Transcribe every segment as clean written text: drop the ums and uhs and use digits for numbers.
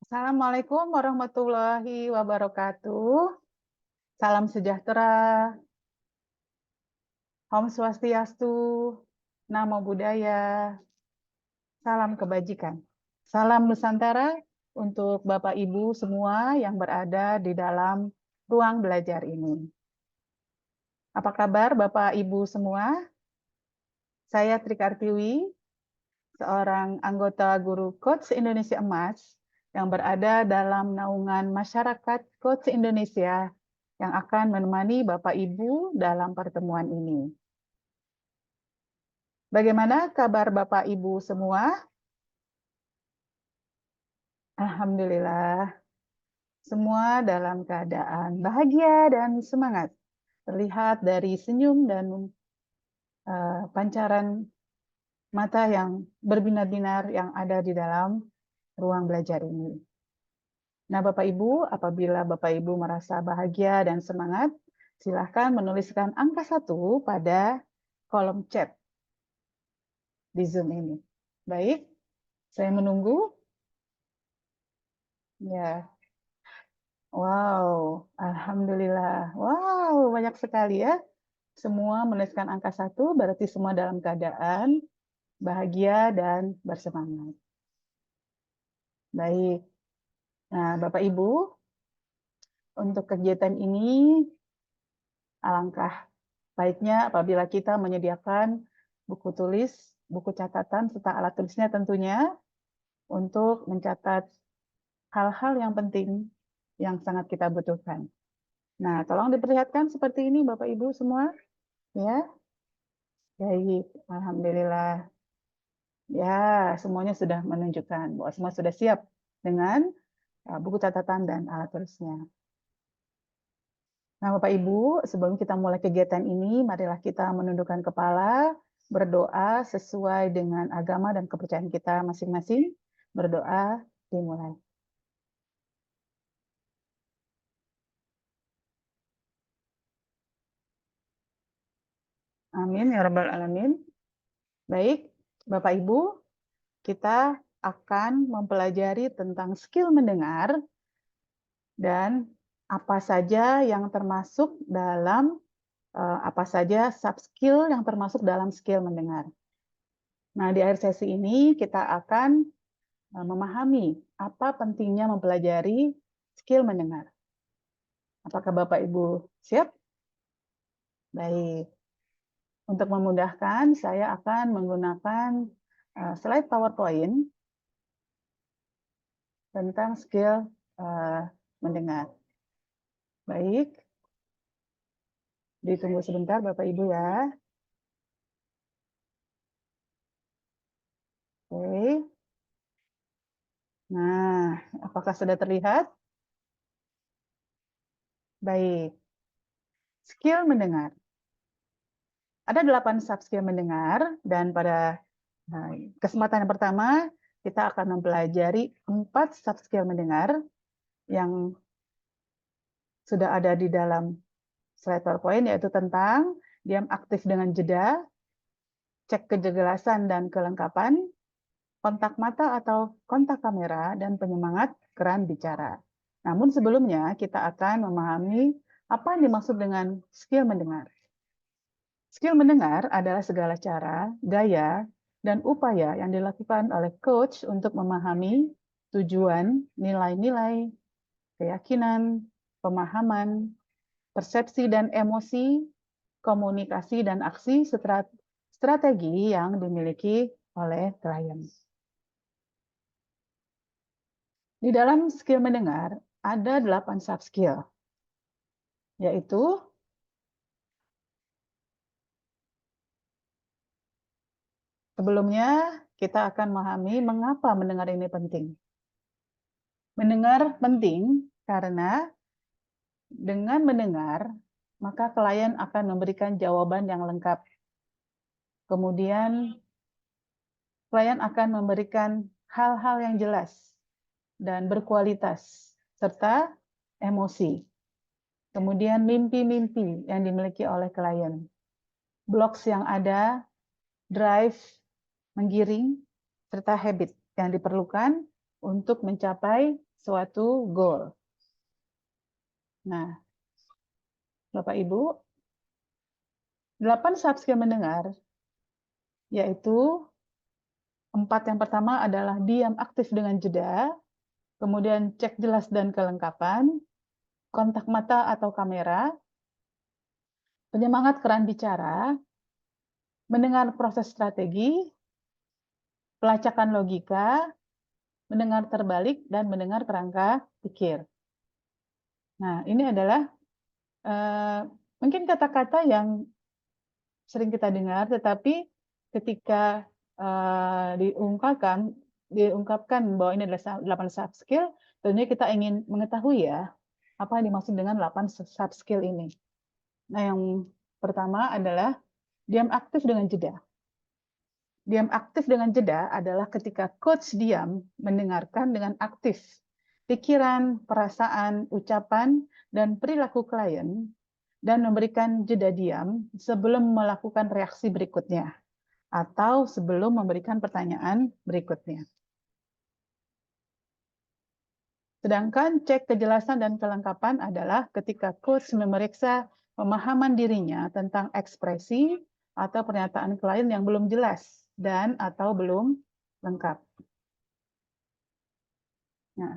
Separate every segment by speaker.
Speaker 1: Assalamualaikum warahmatullahi wabarakatuh. Salam sejahtera, Om Swastiastu, Namo Buddhaya, salam kebajikan. Salam Nusantara untuk Bapak Ibu semua yang berada di dalam ruang belajar ini. Apa kabar Bapak Ibu semua? Saya Tri Kartiwi, seorang anggota guru Coach Indonesia Emas yang berada dalam naungan masyarakat Coach Indonesia yang akan menemani Bapak Ibu dalam pertemuan ini. Bagaimana kabar Bapak Ibu semua? Alhamdulillah, semua dalam keadaan bahagia dan semangat. Terlihat dari senyum dan pancaran mata yang berbinar-binar yang ada di dalam ruang belajar ini. Nah, Bapak Ibu, apabila Bapak Ibu merasa bahagia dan semangat, silahkan menuliskan angka 1 pada kolom chat di Zoom ini. Baik, saya menunggu. Ya, wow, Alhamdulillah. Wow, banyak sekali ya. Semua menuliskan angka 1, berarti semua dalam keadaan bahagia dan bersemangat. Baik. Nah, Bapak Ibu, untuk kegiatan ini alangkah baiknya apabila kita menyediakan buku tulis, buku catatan, serta alat tulisnya tentunya untuk mencatat hal-hal yang penting yang sangat kita butuhkan. Nah, tolong diperlihatkan seperti ini Bapak Ibu semua. Ya, baik. Alhamdulillah. Ya, semuanya sudah menunjukkan bahwa semua sudah siap dengan buku catatan dan alat tulisnya. Nah, Bapak Ibu, sebelum kita mulai kegiatan ini, marilah kita menundukkan kepala, berdoa sesuai dengan agama dan kepercayaan kita masing-masing. Berdoa dimulai. Amin ya rabbal alamin. Baik, Bapak Ibu, kita akan mempelajari tentang skill mendengar dan apa saja yang termasuk dalam apa saja sub skill yang termasuk dalam skill mendengar. Nah, di akhir sesi ini kita akan memahami apa pentingnya mempelajari skill mendengar. Apakah Bapak Ibu siap? Baik. Untuk memudahkan, saya akan menggunakan slide PowerPoint tentang skill mendengar. Baik. Ditunggu sebentar Bapak Ibu ya. Oke. Nah, apakah sudah terlihat? Baik. Skill mendengar. Ada 8 sub skill mendengar dan pada kesempatan yang pertama kita akan mempelajari 4 sub skill mendengar yang sudah ada di dalam slide PowerPoint, yaitu tentang diam aktif dengan jeda, cek kejelasan dan kelengkapan, kontak mata atau kontak kamera, dan penyemangat keran bicara. Namun sebelumnya kita akan memahami apa yang dimaksud dengan skill mendengar. Skill mendengar adalah segala cara, gaya, dan upaya yang dilakukan oleh coach untuk memahami tujuan, nilai-nilai, keyakinan, pemahaman, persepsi dan emosi, komunikasi dan aksi strategi yang dimiliki oleh klien. Di dalam skill mendengar ada 8 sub skill, yaitu sebelumnya kita akan memahami mengapa mendengar ini penting. Mendengar penting karena dengan mendengar, maka klien akan memberikan jawaban yang lengkap. Kemudian, klien akan memberikan hal-hal yang jelas dan berkualitas, serta emosi. Kemudian mimpi-mimpi yang dimiliki oleh klien. Blocks yang ada, drive, menggiring, serta habit yang diperlukan untuk mencapai suatu goal. Nah, Bapak Ibu, 8 soft skill mendengar, yaitu 4 yang pertama adalah diam aktif dengan jeda, kemudian cek jelas dan kelengkapan, kontak mata atau kamera, penyemangat keran bicara, mendengar proses strategi, pelacakan logika, mendengar terbalik, dan mendengar kerangka pikir. Nah, ini adalah mungkin kata-kata yang sering kita dengar, tetapi ketika diungkapkan bahwa ini adalah 8 soft skill, tentunya kita ingin mengetahui ya, apa yang dimaksud dengan 8 soft skill ini. Nah, yang pertama adalah diam aktif dengan jeda. Diam aktif dengan jeda adalah ketika coach diam mendengarkan dengan aktif pikiran, perasaan, ucapan, dan perilaku klien, dan memberikan jeda diam sebelum melakukan reaksi berikutnya, atau sebelum memberikan pertanyaan berikutnya. Sedangkan cek kejelasan dan kelengkapan adalah ketika coach memeriksa pemahaman dirinya tentang ekspresi atau pernyataan klien yang belum jelas dan atau belum lengkap. Nah,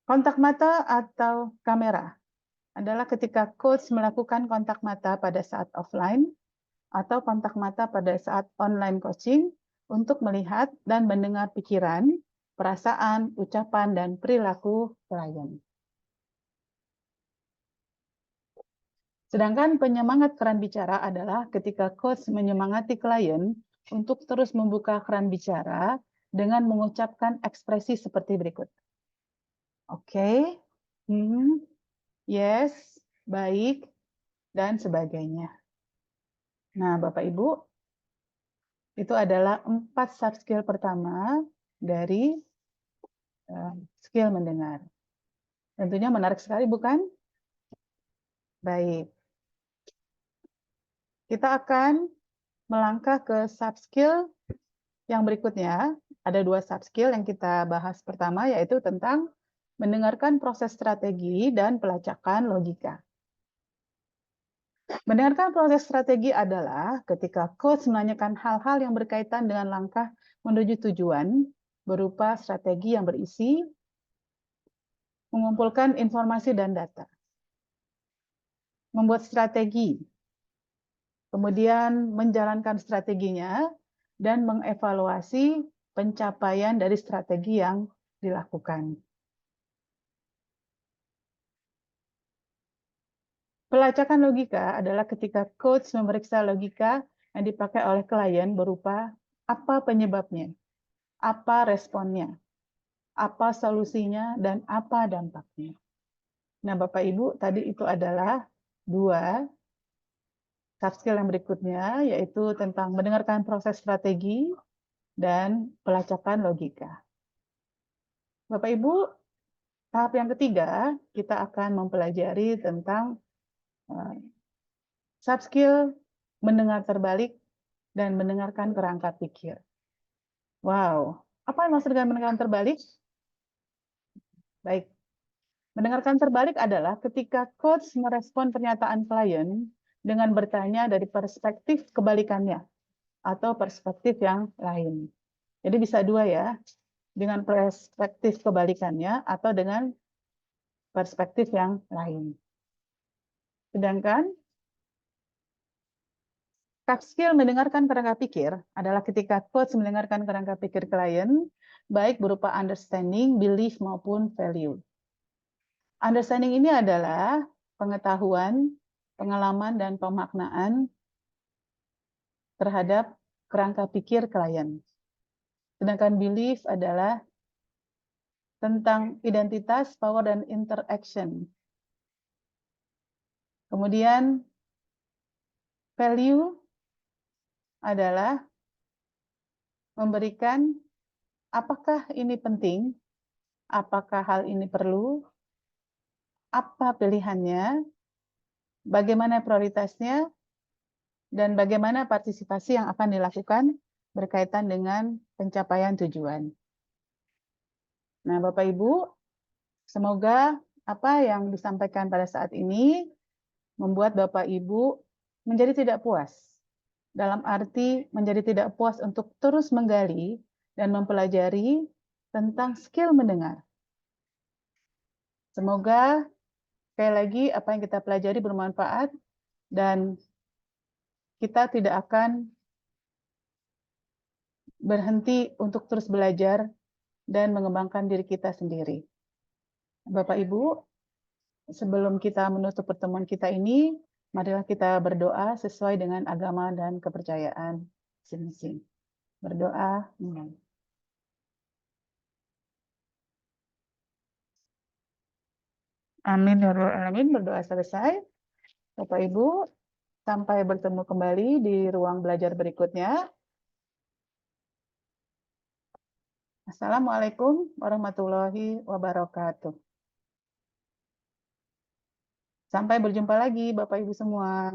Speaker 1: kontak mata atau kamera adalah ketika coach melakukan kontak mata pada saat offline atau kontak mata pada saat online coaching untuk melihat dan mendengar pikiran, perasaan, ucapan, dan perilaku klien. Sedangkan penyemangat keran bicara adalah ketika coach menyemangati klien untuk terus membuka keran bicara dengan mengucapkan ekspresi seperti berikut. Oke, yes, baik, dan sebagainya. Nah, Bapak Ibu, itu adalah 4 soft skill pertama dari skill mendengar. Tentunya menarik sekali, bukan? Baik. Kita akan melangkah ke soft skill yang berikutnya. Ada 2 soft skill yang kita bahas pertama, yaitu tentang mendengarkan proses strategi dan pelacakan logika. Mendengarkan proses strategi adalah ketika coach menanyakan hal-hal yang berkaitan dengan langkah menuju tujuan berupa strategi yang berisi mengumpulkan informasi dan data, membuat strategi, kemudian menjalankan strateginya, dan mengevaluasi pencapaian dari strategi yang dilakukan. Pelacakan logika adalah ketika coach memeriksa logika yang dipakai oleh klien berupa apa penyebabnya, apa responnya, apa solusinya, dan apa dampaknya. Nah, Bapak Ibu, tadi itu adalah 2 soft skill yang berikutnya, yaitu tentang mendengarkan proses strategi dan pelacakan logika. Bapak Ibu, tahap yang ketiga, kita akan mempelajari tentang soft skill mendengar terbalik dan mendengarkan kerangka pikir. Wow, apa yang maksud dengan mendengarkan terbalik? Baik, mendengarkan terbalik adalah ketika coach merespon pernyataan klien dengan bertanya dari perspektif kebalikannya atau perspektif yang lain. Jadi bisa 2 ya, dengan perspektif kebalikannya atau dengan perspektif yang lain. Sedangkan soft skill mendengarkan kerangka pikir adalah ketika coach mendengarkan kerangka pikir klien, baik berupa understanding, belief, maupun value. Understanding ini adalah pengetahuan, pengalaman, dan pemaknaan terhadap kerangka pikir klien. Sedangkan belief adalah tentang identitas, power, dan interaction. Kemudian value adalah memberikan apakah ini penting, apakah hal ini perlu, apa pilihannya, bagaimana prioritasnya, dan bagaimana partisipasi yang akan dilakukan berkaitan dengan pencapaian tujuan. Nah, Bapak Ibu, semoga apa yang disampaikan pada saat ini membuat Bapak Ibu menjadi tidak puas. Dalam arti menjadi tidak puas untuk terus menggali dan mempelajari tentang skill mendengar. Semoga sekali lagi apa yang kita pelajari bermanfaat dan kita tidak akan berhenti untuk terus belajar dan mengembangkan diri kita sendiri. Bapak Ibu, sebelum kita menutup pertemuan kita ini, marilah kita berdoa sesuai dengan agama dan kepercayaan masing-masing. Berdoa. Amin ya rabbal alamin. Berdoa selesai. Bapak Ibu, sampai bertemu kembali di ruang belajar berikutnya. Assalamualaikum warahmatullahi wabarakatuh. Sampai berjumpa lagi Bapak Ibu semua.